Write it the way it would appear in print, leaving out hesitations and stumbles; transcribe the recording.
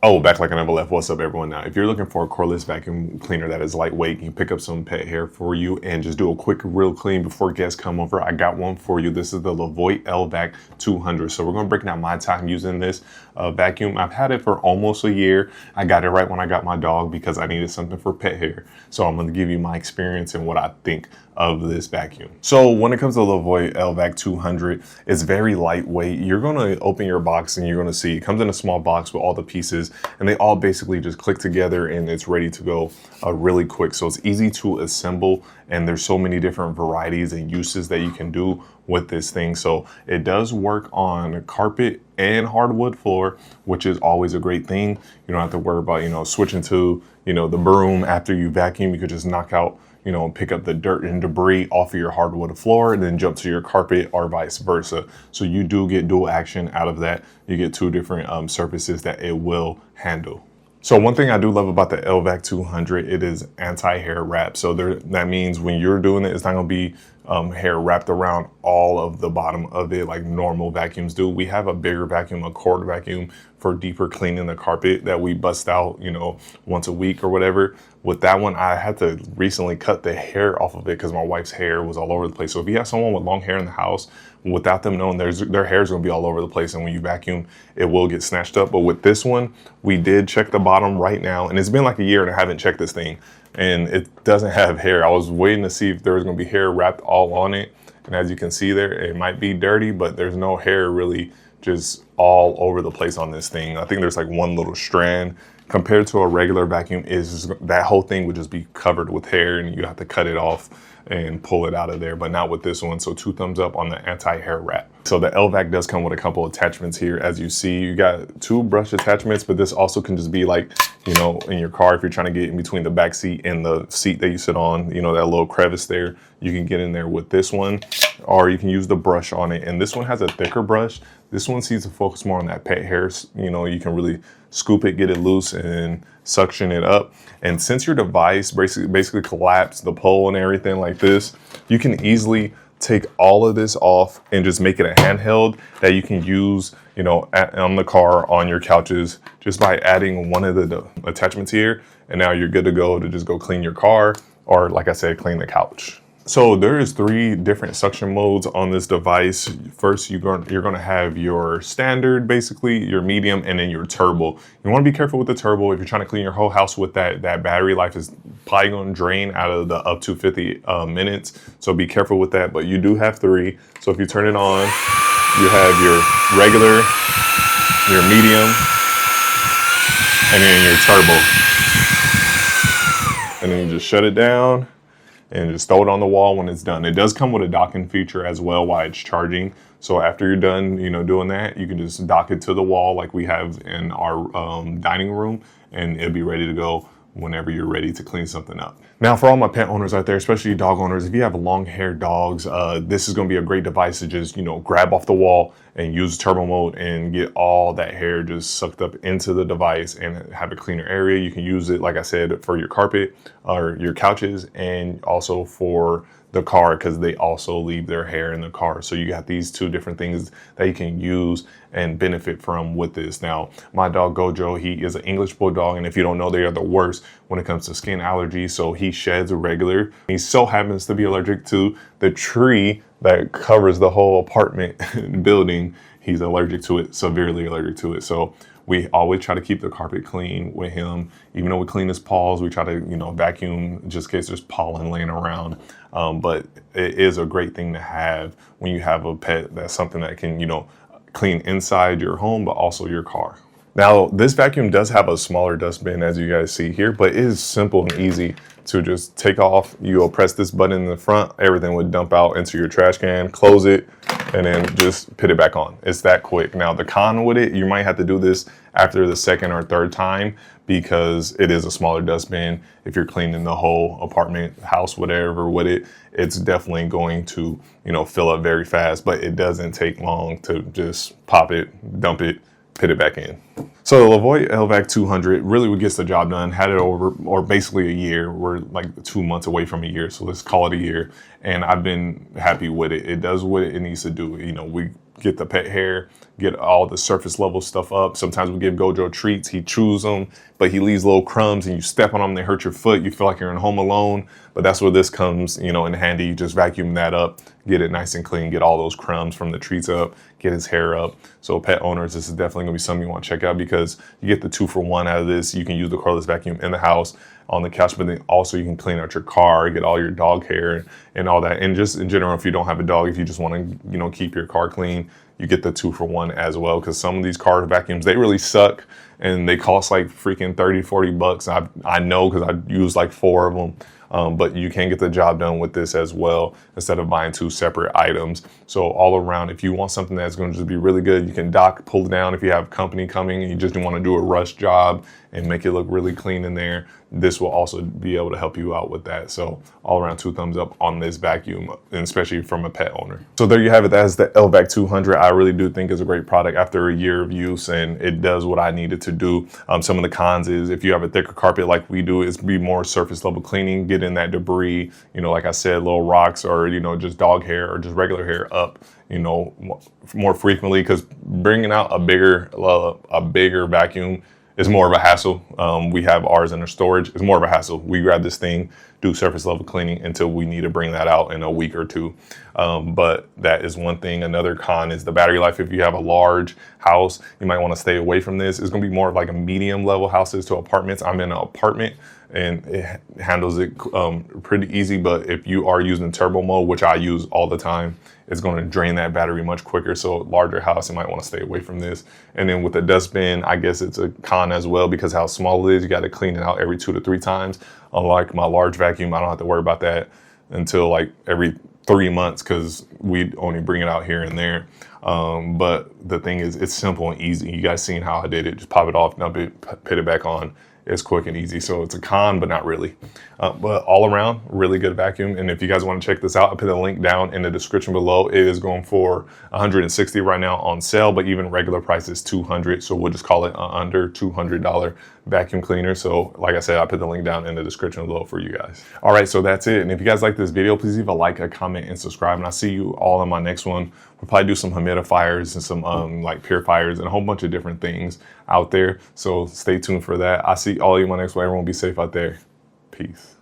Oh, back like I never left. What's up, everyone? Now, if you're looking for a cordless vacuum cleaner that is lightweight, you can pick up some pet hair for you and just do a quick, real clean before guests come over, I got one for you. This is the Levoit LVAC-200. So we're going to break down my time using this vacuum. I've had it for almost a year. I got it right when I got my dog because I needed something for pet hair. So I'm going to give you my experience and what I think of this vacuum. So when it comes to the Levoit LVAC-200, it's very lightweight. You're going to open your box and you're going to see it comes in a small box with all the pieces, and they all basically just click together and it's ready to go really quick. So it's easy to assemble, and there's so many different varieties and uses that you can do with this thing. So it does work on carpet and hardwood floor, which is always a great thing. You don't have to worry about, switching to, the broom after you vacuum. You could just knock out, pick up the dirt and debris off of your hardwood floor and then jump to your carpet, or vice versa. So you do get dual action out of that. You get two different surfaces that it will handle. So one thing I do love about the LVAC-200, it is anti-hair wrap. So that means when you're doing it, it's not gonna be hair wrapped around all of the bottom of it like normal vacuums do. We have a bigger vacuum, a cord vacuum for deeper cleaning the carpet that we bust out, once a week or whatever. With that one, I had to recently cut the hair off of it because my wife's hair was all over the place. So if you have someone with long hair in the house, without them knowing, their hair is going to be all over the place, and when you vacuum, it will get snatched up. But with this one, we did check the bottom right now, and it's been like a year and I haven't checked this thing, and it doesn't have hair. I was waiting to see if there was going to be hair wrapped all on it, and as you can see there, it might be dirty, but there's no hair really just all over the place on this thing. I think there's like one little strand. Compared to a regular vacuum, that whole thing would just be covered with hair, and you have to cut it off and pull it out of there, but not with this one. So 2 thumbs up on the anti-hair wrap. So the LVAC does come with a couple attachments here. As you see, you got 2 brush attachments, but this also can just be like, in your car, if you're trying to get in between the back seat and the seat that you sit on, that little crevice there, you can get in there with this one, or you can use the brush on it. And this one has a thicker brush. This one seems to focus more on that pet hair. You can really scoop it, get it loose, and suction it up. And since your device basically collapsed the pole and everything like this, you can easily take all of this off and just make it a handheld that you can use, on the car, on your couches, just by adding one of the attachments here. And now you're good to go to just go clean your car, or like I said, clean the couch. So there is 3 different suction modes on this device. First, you're going to have your standard, basically, your medium, and then your turbo. You want to be careful with the turbo. If you're trying to clean your whole house with that battery life is probably going to drain out of the up to 50 minutes. So be careful with that. But you do have 3. So if you turn it on, you have your regular, your medium, and then your turbo. And then you just shut it down and just throw it on the wall when it's done. It does come with a docking feature as well while it's charging. So after you're done, doing that, you can just dock it to the wall like we have in our dining room, and it'll be ready to go whenever you're ready to clean something up. Now, for all my pet owners out there, especially dog owners, if you have long-haired dogs, this is going to be a great device to just, grab off the wall and use turbo mode and get all that hair just sucked up into the device and have a cleaner area. You can use it, like I said, for your carpet or your couches, and also for the car, because they also leave their hair in the car. So you got these 2 different things that you can use and benefit from with this. Now, my dog Gojo, he is an English bulldog, and if you don't know, they are the worst when it comes to skin allergies. So he sheds regular. He so happens to be allergic to the tree that covers the whole apartment building. He's allergic to it, severely allergic to it. So we always try to keep the carpet clean with him. Even though we clean his paws, we try to, vacuum just in case there's pollen laying around. But it is a great thing to have when you have a pet. That's something that can, clean inside your home, but also your car. Now, this vacuum does have a smaller dustbin, as you guys see here, but it is simple and easy to just take off. You'll press this button in the front, everything would dump out into your trash can, close it, and then just put it back on. It's that quick. Now, the con with it, you might have to do this after the 2nd or 3rd time because it is a smaller dustbin. If you're cleaning the whole apartment, house, whatever with it, it's definitely going to, fill up very fast, but it doesn't take long to just pop it, dump it, put it back in. So the Levoit LVAC-200 really gets the job done. Had it over, or basically a year. We're like 2 months away from a year, so let's call it a year. And I've been happy with it. It does what it needs to do. get the pet hair, get all the surface level stuff up. Sometimes we give Gojo treats, he chews them, but he leaves little crumbs and you step on them, they hurt your foot, you feel like you're in Home Alone. But that's where this comes, you know, in handy. You just vacuum that up, get it nice and clean, get all those crumbs from the treats up, get his hair up. So pet owners, this is definitely gonna be something you want to check out because you get the 2-for-1 out of this. You can use the cordless vacuum in the house, on the couch, but then also you can clean out your car, get all your dog hair and all that. And just in general, if you don't have a dog, if you just want to, you know, keep your car clean, you get the 2-for-1 as well. Because some of these car vacuums, they really suck and they cost like freaking 30-40 bucks. I know because I use like 4 of them. But you can get the job done with this as well instead of buying 2 separate items. So all around, if you want something that's going to just be really good, you can pull it down if you have company coming and you just want to do a rush job and make it look really clean in there. This will also be able to help you out with that. So all around 2 thumbs up on this vacuum, and especially from a pet owner. So there you have it. That is the LVAC-200. I really do think it's a great product after a year of use, and it does what I needed to do. Some of the cons is if you have a thicker carpet like we do, it's be more surface level cleaning, get in that debris, you know, like I said, little rocks or, you know, just dog hair or just regular hair up, you know, more frequently, because bringing out a bigger vacuum is more of a hassle. We have ours in the storage. It's more of a hassle. We grab this thing, do surface level cleaning until we need to bring that out in a week or 2. But that is one thing. Another con is the battery life. If you have a large house, you might want to stay away from this. It's going to be more of like a medium level houses to apartments. I'm in an apartment and it handles it pretty easy. But if you are using turbo mode, which I use all the time, it's going to drain that battery much quicker. So larger house, you might want to stay away from this. And then with the dustbin, I guess it's a con as well because how small it is, you got to clean it out every 2 to 3 times. Unlike my large vacuum, I don't have to worry about that until like every 3 months because we only bring it out here and there. But the thing is, it's simple and easy. You guys seen how I did it. Just pop it off, dump it, put it back on. It's quick and easy. So it's a con, but not really. But all around, really good vacuum. And if you guys want to check this out, I'll put a link down in the description below. It is going for $160 right now on sale, but even regular price is $200. So we'll just call it under $200 vacuum cleaner. So like I said, I'll put the link down in the description below for you guys. All right, so that's it. And if you guys like this video, please leave a like, a comment, and subscribe. And I'll see you all in my next one. We'll probably do some humidifiers and some like purifiers and a whole bunch of different things out there. So stay tuned for that. I'll see all of you in my next one. Everyone be safe out there. Peace.